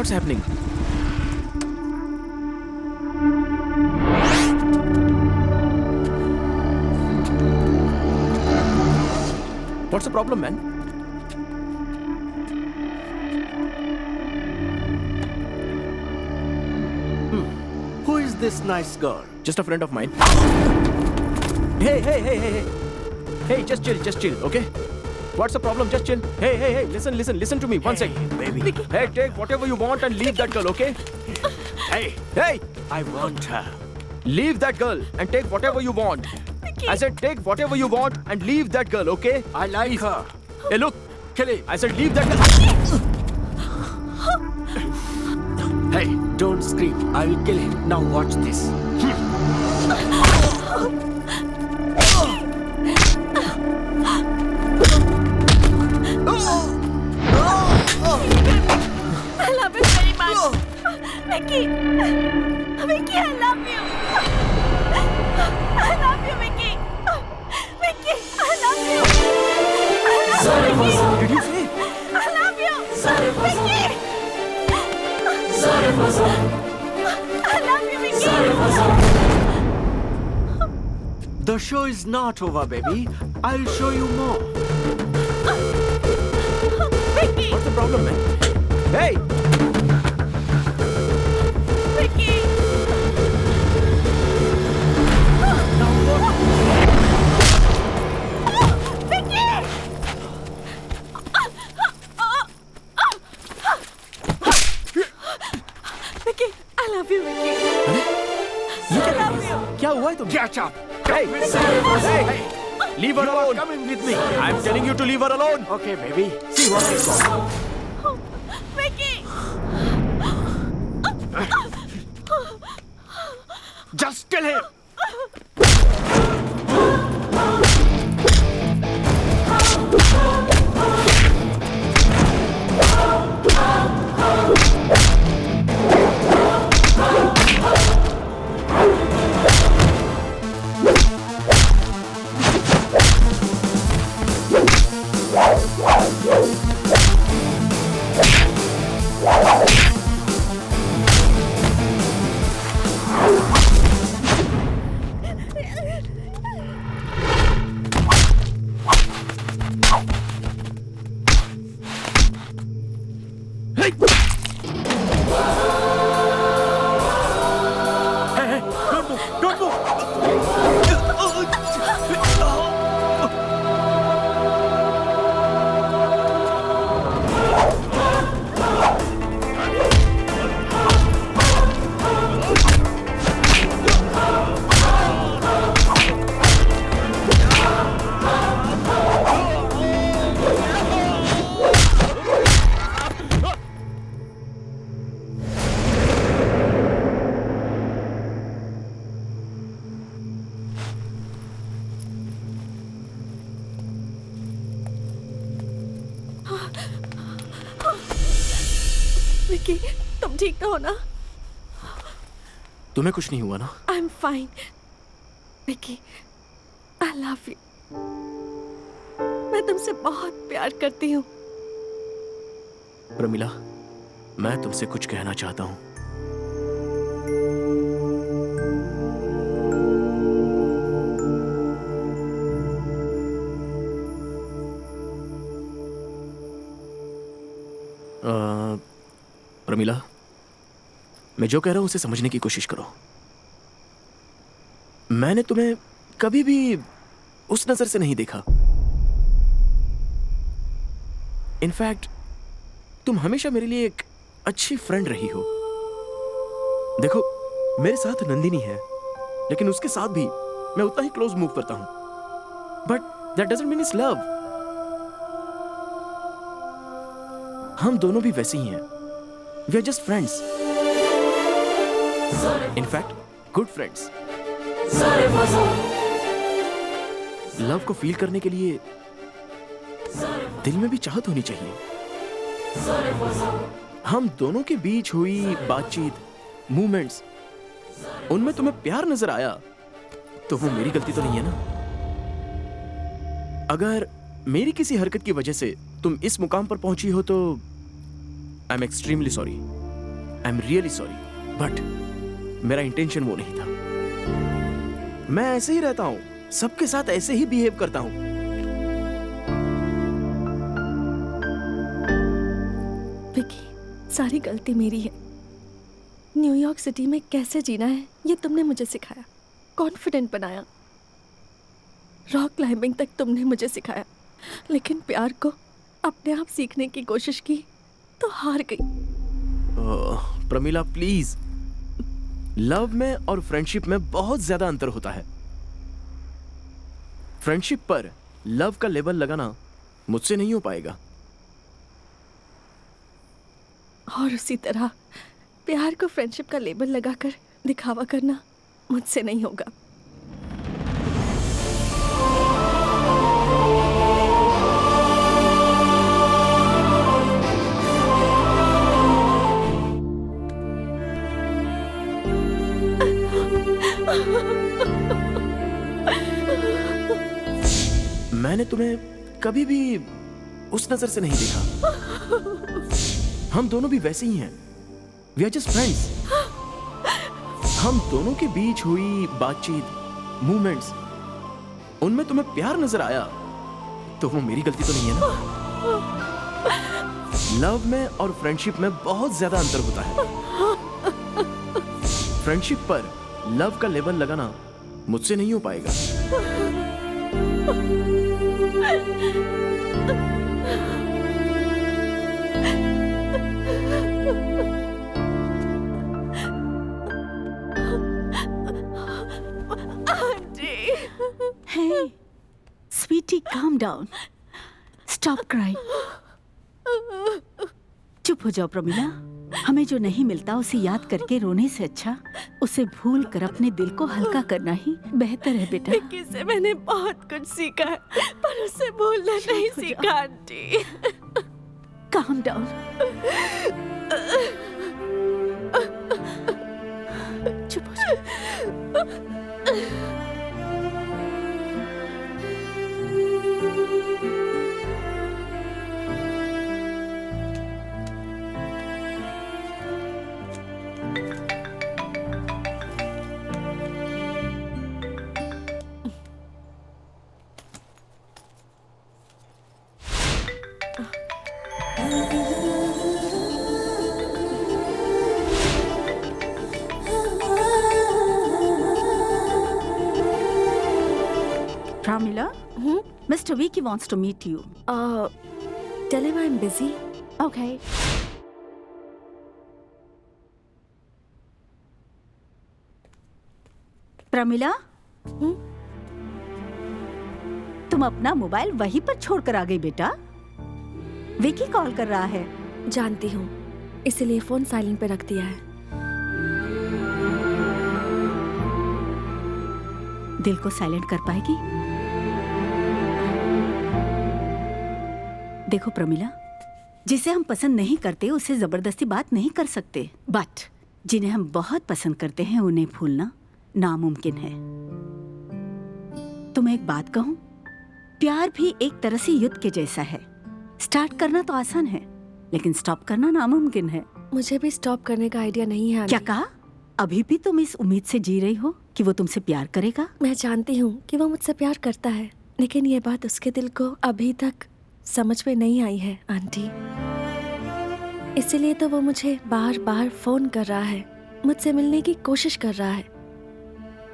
What's happening? What's the problem, man? Who is this nice girl? Just a friend of mine. Hey. Hey, just chill, okay? What's the problem? Just chill. Hey, listen to me. One sec. Baby. Hey, take whatever you want and leave that girl, okay? Hey, I want her. leave that girl and take whatever you want. I said take whatever you want and leave that girl, okay? I like her. Hey, look. Kill him. I said leave that girl. Hey, don't scream. I will kill him. Now watch this. I love you very much. Vicky, I love you. I love you, Vicky. Vicky, I love you. Did you say? I love you. Vicky. I love you, Vicky. The show is not over, baby. I'll show you more. Vicky, What's the problem, man? Hey, Vicky. Vicky. Vicky, I love you, Vicky. I love you. क्या हुआ है तुम्हें? Get up. Hey, leave her You are alone. coming with me. I'm telling you to leave her alone. Okay, baby. See what I got. Vicky. Just kill him. Hey, Hey, don't move. Vicky, तुम ठीक तो हो ना? तुम्हें कुछ नहीं हुआ ना? I am fine. Vicky, I love you. मैं तुमसे बहुत प्यार करती हूँ. प्रमिला, मैं तुमसे कुछ कहना चाहता हूँ. प्रमिला, मैं जो कह रहा हूं उसे समझने की कोशिश करो. मैंने तुम्हें कभी भी उस नजर से नहीं देखा. इनफैक्ट तुम हमेशा मेरे लिए एक अच्छी फ्रेंड रही हो. देखो, मेरे साथ नंदिनी है, लेकिन उसके साथ भी मैं उतना ही क्लोज मूव करता हूं. But that doesn't mean it's love. हम दोनों भी वैसे ही हैं. We are just friends. In fact good friends. Love को फील करने के लिए दिल में भी चाहत होनी चाहिए. हम दोनों के बीच हुई बातचीत, मूवमेंट्स, उनमें तुम्हें प्यार नजर आया तो वो मेरी गलती तो नहीं है ना? अगर मेरी किसी हरकत की वजह से तुम इस मुकाम पर पहुंची हो तो I am extremely sorry. I am really sorry, but मेरा इंटेंशन वो नहीं था। मैं ऐसे ही रहता हूं, सबके साथ ऐसे ही बिहेव करता हूं। विकी, सारी गलती मेरी है। न्यूयॉर्क सिटी में कैसे जीना है ये तुमने मुझे सिखाया, कॉन्फिडेंट बनाया, रॉक क्लाइंबिंग तक तुमने मुझे सिखाया, लेकिन प्यार को अपने आप सीखने की कोशिश की तो हार गई। प्रमिला प्लीज, लव में और फ्रेंडशिप में बहुत ज्यादा अंतर होता है। फ्रेंडशिप पर लव का लेबल लगाना मुझसे नहीं हो पाएगा, और उसी तरह प्यार को फ्रेंडशिप का लेबल लगाकर दिखावा करना मुझसे नहीं होगा। मैंने तुम्हें कभी भी उस नजर से नहीं देखा। हम दोनों भी वैसे ही हैं। We are just friends. हम दोनों के बीच हुई बातचीत, मूवमेंट्स, उनमें तुम्हें प्यार नजर आया तो वो मेरी गलती तो नहीं है ना। लव में और फ्रेंडशिप में बहुत ज्यादा अंतर होता है। फ्रेंडशिप पर लव का लेबल लगाना मुझसे नहीं हो पाएगा। Hey, sweetie, calm down. Stop crying. चुप हो जाओ प्रमिला। हमें जो नहीं मिलता उसे याद करके रोने से अच्छा उसे भूल कर अपने दिल को हल्का करना ही बेहतर है बेटा। विक्की से मैंने बहुत कुछ सीखा है, पर उसे भूलना नहीं हो सीखा जाओ। आंटी। Calm down. चुप हो जाओ। Pramila, Mr. Vicky wants to meet you. Tell him I'm busy. Okay. Pramila, तुम अपना मोबाइल वहीं पर छोड़कर आ गई बेटा। विकी कॉल कर रहा है। जानती हूँ, इसीलिए फोन साइलेंट पे रख दिया है। दिल को साइलेंट कर पाएगी? देखो प्रमिला, जिसे हम पसंद नहीं करते उसे जबरदस्ती बात नहीं कर सकते, बट जिन्हें हम बहुत पसंद करते हैं उन्हें भूलना नामुमकिन है। तुम्हें एक बात कहूं, प्यार भी एक तरह से युद्ध के जैसा है। स्टार्ट करना तो आसान है, लेकिन स्टॉप करना नामुमकिन है। मुझे भी स्टॉप करने का आइडिया नहीं है। क्या कहा? अभी भी तुम इस उम्मीद से जी रही हो कि वो तुमसे प्यार करेगा? मैं जानती हूँ कि वो मुझसे प्यार करता है, लेकिन ये बात उसके दिल को अभी तक समझ में नहीं आई है आंटी। इसीलिए तो वो मुझे बार बार फोन कर रहा है, मुझसे मिलने की कोशिश कर रहा है।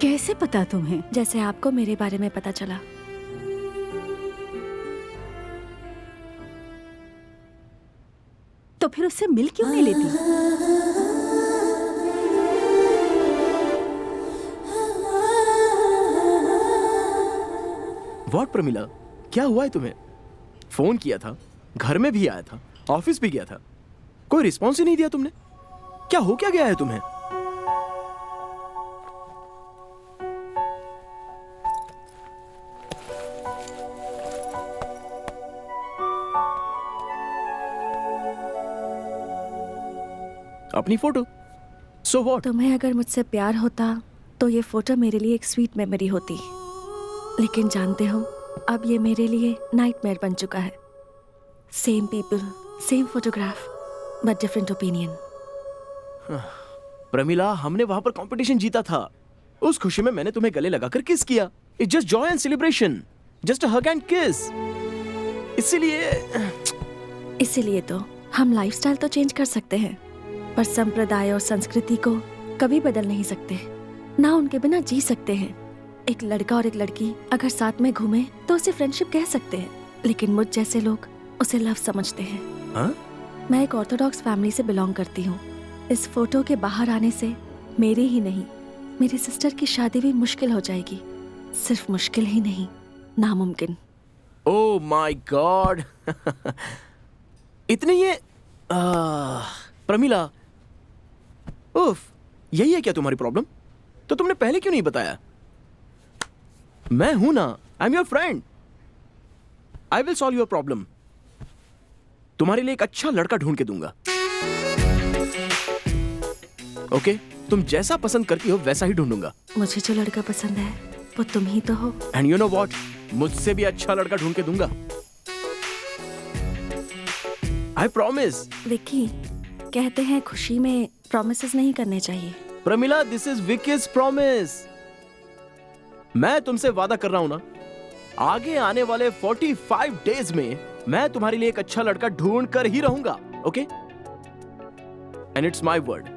कैसे पता तुम्हें? जैसे आपको मेरे बारे में पता चला। तो फिर उससे मिल क्यों नहीं लेती? व्हाट प्रमिला, क्या हुआ है तुम्हें? फोन किया था, घर में भी आया था, ऑफिस भी गया था, कोई रिस्पॉन्स ही नहीं दिया तुमने। क्या हो क्या गया है तुम्हें? अपनी फोटो। So what? तुम्हें अगर मुझसे प्यार होता तो ये फोटो मेरे लिए एक स्वीट मेमोरी होती, लेकिन जानते हो अब ये मेरे लिए नाइटमेयर बन चुका है। Same people, same photograph, but different opinion. Pramila, हमने वहां पर कंपटीशन जीता था। उस खुशी में मैंने तुम्हें गले लगाकर किस किया। It's just Joy and celebration, just a hug and किस। इसीलिए तो हम लाइफस्टाइल तो चेंज कर सकते हैं, पर संप्रदाय और संस्कृति को कभी बदल नहीं सकते, ना उनके बिना जी सकते हैं। एक लड़का और एक लड़की अगर साथ में घूमे तो उसे फ्रेंडशिप कह सकते हैं, लेकिन मुझ जैसे लोग उसे लव समझते हैं। हाँ? मैं एक ऑर्थोडॉक्स फैमिली से बिलोंग करती हूँ। इस फोटो के बाहर आने से मेरी ही नहीं, मेरी सिस्टर की शादी भी मुश्किल हो जाएगी। सिर्फ मुश्किल ही नहीं, नामुमकिन। Oh my God. इतने ये प्रमिला, उफ, यही है क्या तुम्हारी प्रॉब्लम? तो तुमने पहले क्यों नहीं बताया? मैं हूं ना, I am your friend. I will solve your problem. तुम्हारे लिए एक अच्छा लड़का ढूंढ के दूंगा। ओके? तुम जैसा पसंद करती हो वैसा ही ढूंढूंगा। मुझे जो लड़का पसंद है वो तुम ही तो हो। एंड यू नो व्हाट, मुझसे भी अच्छा लड़का ढूंढ के दूंगा। I promise. विक्की, कहते हैं खुशी में प्रॉमिसेस नहीं करने चाहिए। Pramila, this is wikis promise. मैं तुमसे वादा कर रहा हूं ना, आगे आने वाले 45 डेज में मैं तुम्हारे लिए एक अच्छा लड़का ढूंढ कर ही रहूंगा। Okay? And it's my word.